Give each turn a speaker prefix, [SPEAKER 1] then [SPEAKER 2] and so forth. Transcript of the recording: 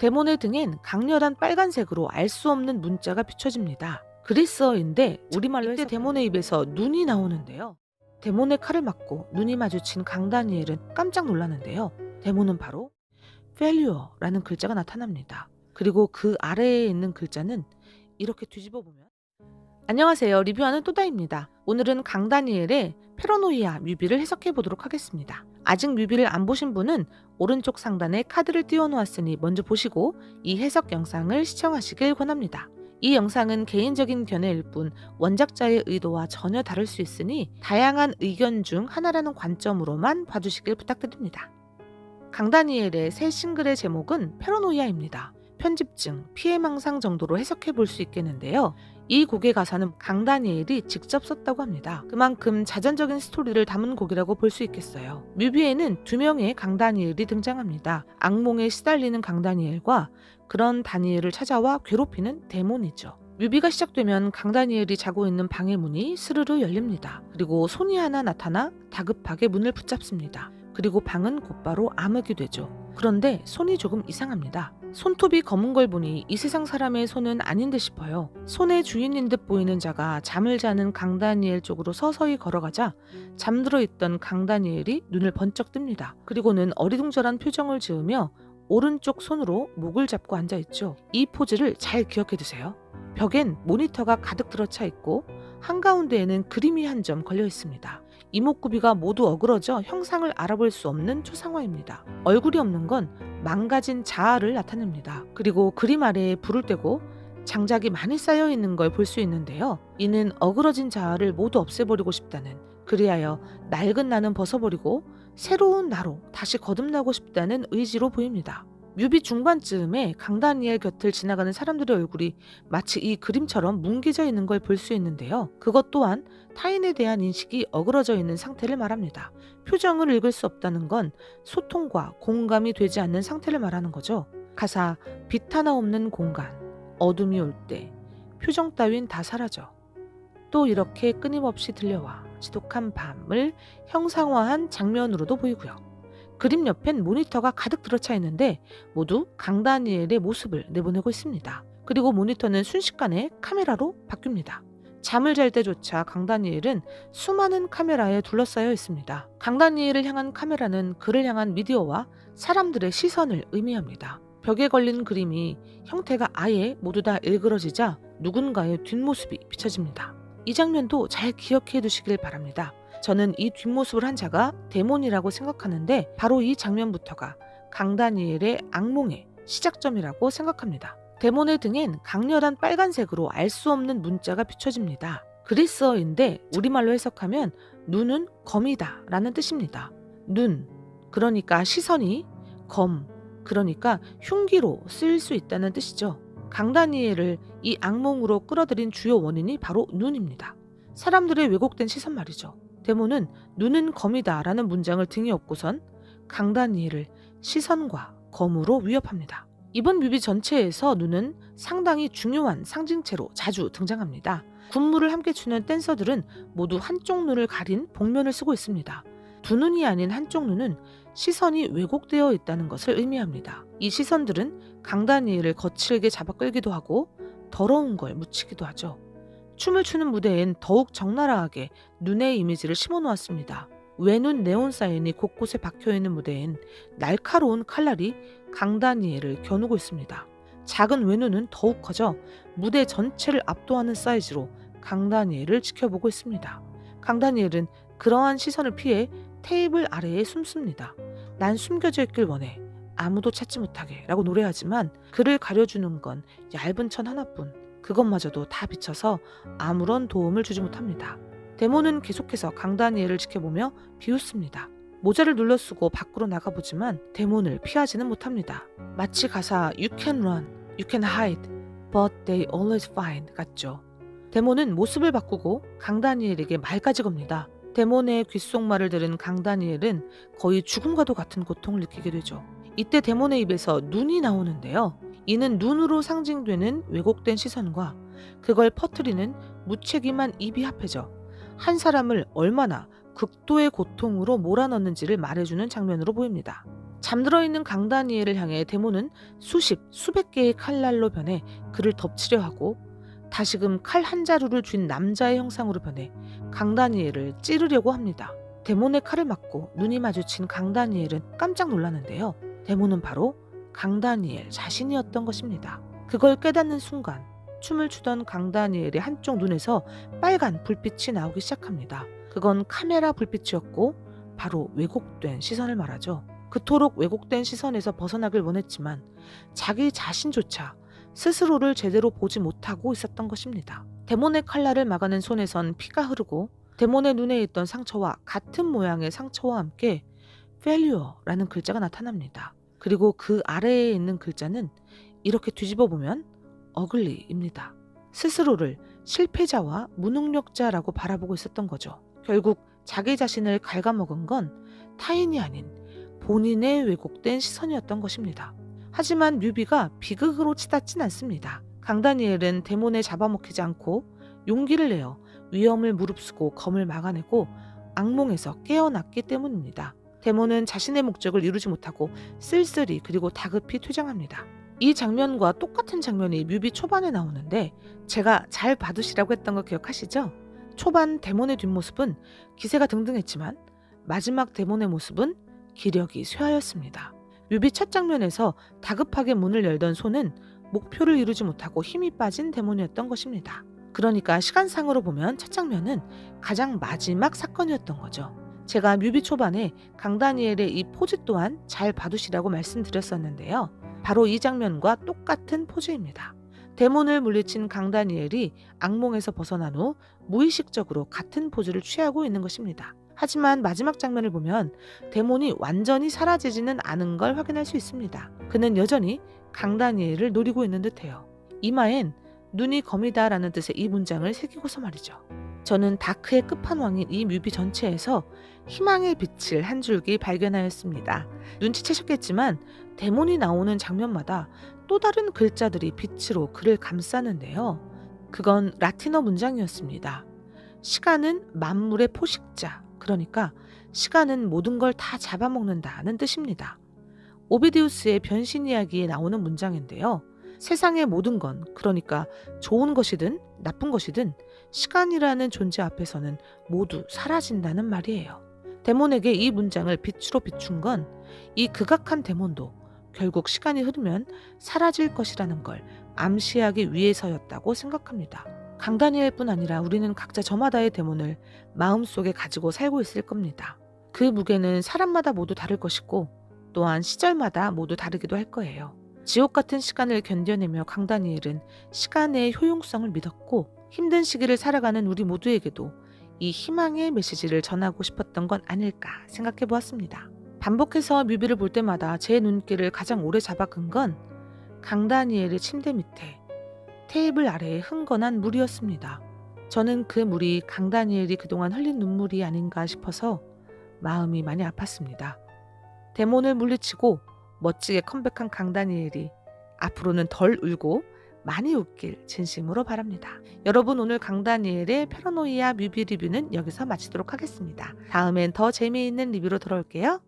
[SPEAKER 1] 데몬의 등엔 강렬한 빨간색으로 알 수 없는 문자가 비춰집니다. 그리스어인데 우리말로 이때 데몬의 입에서 눈이 나오는데요. 데몬의 칼을 맞고 눈이 마주친 강다니엘은 깜짝 놀라는데요. 데몬은 바로 failure라는 글자가 나타납니다. 그리고 그 아래에 있는 글자는 이렇게 뒤집어 보면 안녕하세요. 리뷰하는 또다입니다. 오늘은 강다니엘의 페러노이아 뮤비를 해석해 보도록 하겠습니다. 아직 뮤비를 안 보신 분은 오른쪽 상단에 카드를 띄워 놓았으니 먼저 보시고 이 해석 영상을 시청하시길 권합니다. 이 영상은 개인적인 견해일 뿐 원작자의 의도와 전혀 다를 수 있으니 다양한 의견 중 하나라는 관점으로만 봐주시길 부탁드립니다. 강다니엘의 새 싱글의 제목은 페러노이아입니다. 편집증, 피해망상 정도로 해석해 볼 수 있겠는데요. 이 곡의 가사는 강다니엘이 직접 썼다고 합니다. 그만큼 자전적인 스토리를 담은 곡이라고 볼 수 있겠어요. 뮤비에는 두 명의 강다니엘이 등장합니다. 악몽에 시달리는 강다니엘과 그런 다니엘을 찾아와 괴롭히는 데몬이죠. 뮤비가 시작되면 강다니엘이 자고 있는 방의 문이 스르르 열립니다. 그리고 손이 하나 나타나 다급하게 문을 붙잡습니다. 그리고 방은 곧바로 암흑이 되죠. 그런데 손이 조금 이상합니다. 손톱이 검은 걸 보니 이 세상 사람의 손은 아닌 듯 싶어요. 손의 주인인 듯 보이는 자가 잠을 자는 강다니엘 쪽으로 서서히 걸어가자 잠들어 있던 강다니엘이 눈을 번쩍 뜹니다. 그리고는 어리둥절한 표정을 지으며 오른쪽 손으로 목을 잡고 앉아있죠. 이 포즈를 잘 기억해 두세요. 벽엔 모니터가 가득 들어차 있고 한가운데에는 그림이 한 점 걸려 있습니다. 이목구비가 모두 어그러져 형상을 알아볼 수 없는 초상화입니다. 얼굴이 없는 건 망가진 자아를 나타냅니다. 그리고 그림 아래에 불을 떼고 장작이 많이 쌓여 있는 걸 볼 수 있는데요. 이는 어그러진 자아를 모두 없애버리고 싶다는, 그리하여 낡은 나는 벗어버리고 새로운 나로 다시 거듭나고 싶다는 의지로 보입니다. 뮤비 중반쯤에 강다니엘 곁을 지나가는 사람들의 얼굴이 마치 이 그림처럼 뭉개져 있는 걸 볼 수 있는데요. 그것 또한 타인에 대한 인식이 어그러져 있는 상태를 말합니다. 표정을 읽을 수 없다는 건 소통과 공감이 되지 않는 상태를 말하는 거죠. 가사 빛 하나 없는 공간, 어둠이 올 때 표정 따윈 다 사라져. 또 이렇게 끊임없이 들려와 지독한 밤을 형상화한 장면으로도 보이고요. 그림 옆엔 모니터가 가득 들어차 있는데 모두 강다니엘의 모습을 내보내고 있습니다. 그리고 모니터는 순식간에 카메라로 바뀝니다. 잠을 잘 때조차 강다니엘은 수많은 카메라에 둘러싸여 있습니다. 강다니엘을 향한 카메라는 그를 향한 미디어와 사람들의 시선을 의미합니다. 벽에 걸린 그림이 형태가 아예 모두 다 일그러지자 누군가의 뒷모습이 비춰집니다. 이 장면도 잘 기억해 두시길 바랍니다. 저는 이 뒷모습을 한 자가 데몬이라고 생각하는데 바로 이 장면부터가 강다니엘의 악몽의 시작점이라고 생각합니다. 데몬의 등엔 강렬한 빨간색으로 알 수 없는 문자가 비춰집니다. 그리스어인데 우리말로 해석하면 눈은 검이다 라는 뜻입니다. 눈, 그러니까 시선이, 검, 그러니까 흉기로 쓰일 수 있다는 뜻이죠. 강다니엘을 이 악몽으로 끌어들인 주요 원인이 바로 눈입니다. 사람들의 왜곡된 시선 말이죠. 데몬은 눈은 검이다 라는 문장을 등에 업고선 강다니엘을 시선과 검으로 위협합니다. 이번 뮤비 전체에서 눈은 상당히 중요한 상징체로 자주 등장합니다. 군무를 함께 추는 댄서들은 모두 한쪽 눈을 가린 복면을 쓰고 있습니다. 두 눈이 아닌 한쪽 눈은 시선이 왜곡되어 있다는 것을 의미합니다. 이 시선들은 강다니엘을 거칠게 잡아 끌기도 하고 더러운 걸 묻히기도 하죠. 춤을 추는 무대엔 더욱 적나라하게 눈의 이미지를 심어놓았습니다. 외눈 네온 사인이 곳곳에 박혀있는 무대엔 날카로운 칼날이 강다니엘을 겨누고 있습니다. 작은 외눈은 더욱 커져 무대 전체를 압도하는 사이즈로 강다니엘을 지켜보고 있습니다. 강다니엘은 그러한 시선을 피해 테이블 아래에 숨습니다. 난 숨겨져 있길 원해. 아무도 찾지 못하게 라고 노래하지만 그를 가려주는 건 얇은 천 하나뿐. 그것마저도 다 비쳐서 아무런 도움을 주지 못합니다. 데몬은 계속해서 강다니엘을 지켜보며 비웃습니다. 모자를 눌러쓰고 밖으로 나가보지만 데몬을 피하지는 못합니다. 마치 가사 You can run, you can hide, but they always find 같죠. 데몬은 모습을 바꾸고 강다니엘에게 말까지 겁니다. 데몬의 귓속말을 들은 강다니엘은 거의 죽음과도 같은 고통을 느끼게 되죠. 이때 데몬의 입에서 눈이 나오는데요. 이는 눈으로 상징되는 왜곡된 시선과 그걸 퍼뜨리는 무책임한 입이 합해져 한 사람을 얼마나 극도의 고통으로 몰아넣는지를 말해주는 장면으로 보입니다. 잠들어 있는 강다니엘을 향해 데몬은 수백 개의 칼날로 변해 그를 덮치려 하고 다시금 칼 한 자루를 쥔 남자의 형상으로 변해 강다니엘을 찌르려고 합니다. 데몬의 칼을 맞고 눈이 마주친 강다니엘은 깜짝 놀라는데요. 데몬은 바로 강다니엘 자신이었던 것입니다. 그걸 깨닫는 순간 춤을 추던 강다니엘의 한쪽 눈에서 빨간 불빛이 나오기 시작합니다. 그건 카메라 불빛이었고 바로 왜곡된 시선을 말하죠. 그토록 왜곡된 시선에서 벗어나길 원했지만 자기 자신조차 스스로를 제대로 보지 못하고 있었던 것입니다. 데몬의 칼날을 막아낸 손에선 피가 흐르고 데몬의 눈에 있던 상처와 같은 모양의 상처와 함께 failure라는 글자가 나타납니다. 그리고 그 아래에 있는 글자는 이렇게 뒤집어 보면 ugly입니다. 스스로를 실패자와 무능력자라고 바라보고 있었던 거죠. 결국 자기 자신을 갉아먹은 건 타인이 아닌 본인의 왜곡된 시선이었던 것입니다. 하지만 뮤비가 비극으로 치닫진 않습니다. 강다니엘은 데몬에 잡아먹히지 않고 용기를 내어 위험을 무릅쓰고 검을 막아내고 악몽에서 깨어났기 때문입니다. 데몬은 자신의 목적을 이루지 못하고 쓸쓸히 그리고 다급히 퇴장합니다. 이 장면과 똑같은 장면이 뮤비 초반에 나오는데 제가 잘 봐두시라고 했던 거 기억하시죠? 초반 데몬의 뒷모습은 기세가 등등했지만 마지막 데몬의 모습은 기력이 쇠하였습니다. 뮤비 첫 장면에서 다급하게 문을 열던 손은 목표를 이루지 못하고 힘이 빠진 데몬이었던 것입니다. 그러니까 시간상으로 보면 첫 장면은 가장 마지막 사건이었던 거죠. 제가 뮤비 초반에 강다니엘의 이 포즈 또한 잘 봐두시라고 말씀드렸었는데요. 바로 이 장면과 똑같은 포즈입니다. 데몬을 물리친 강다니엘이 악몽에서 벗어난 후 무의식적으로 같은 포즈를 취하고 있는 것입니다. 하지만 마지막 장면을 보면 데몬이 완전히 사라지지는 않은 걸 확인할 수 있습니다. 그는 여전히 강다니엘을 노리고 있는 듯해요. 이마엔 눈이 검이다 라는 뜻의 이 문장을 새기고서 말이죠. 저는 다크의 끝판왕인 이 뮤비 전체에서 희망의 빛을 한 줄기 발견하였습니다. 눈치채셨겠지만 데몬이 나오는 장면마다 또 다른 글자들이 빛으로 그를 감싸는데요. 그건 라틴어 문장이었습니다. 시간은 만물의 포식자, 그러니까 시간은 모든 걸 다 잡아먹는다는 뜻입니다. 오비디우스의 변신 이야기에 나오는 문장인데요. 세상의 모든 건, 그러니까 좋은 것이든 나쁜 것이든 시간이라는 존재 앞에서는 모두 사라진다는 말이에요. 데몬에게 이 문장을 빛으로 비춘 건 이 극악한 데몬도 결국 시간이 흐르면 사라질 것이라는 걸 암시하기 위해서였다고 생각합니다. 강다니엘뿐 아니라 우리는 각자 저마다의 데몬을 마음속에 가지고 살고 있을 겁니다. 그 무게는 사람마다 모두 다를 것이고 또한 시절마다 모두 다르기도 할 거예요. 지옥 같은 시간을 견뎌내며 강다니엘은 시간의 효용성을 믿었고 힘든 시기를 살아가는 우리 모두에게도 이 희망의 메시지를 전하고 싶었던 건 아닐까 생각해 보았습니다. 반복해서 뮤비를 볼 때마다 제 눈길을 가장 오래 잡아간 건 강다니엘의 침대 밑에 테이블 아래에 흥건한 물이었습니다. 저는 그 물이 강다니엘이 그동안 흘린 눈물이 아닌가 싶어서 마음이 많이 아팠습니다. 데몬을 물리치고 멋지게 컴백한 강다니엘이 앞으로는 덜 울고 많이 웃길 진심으로 바랍니다. 여러분, 오늘 강다니엘의 패러노이아 뮤비 리뷰는 여기서 마치도록 하겠습니다. 다음엔 더 재미있는 리뷰로 돌아올게요.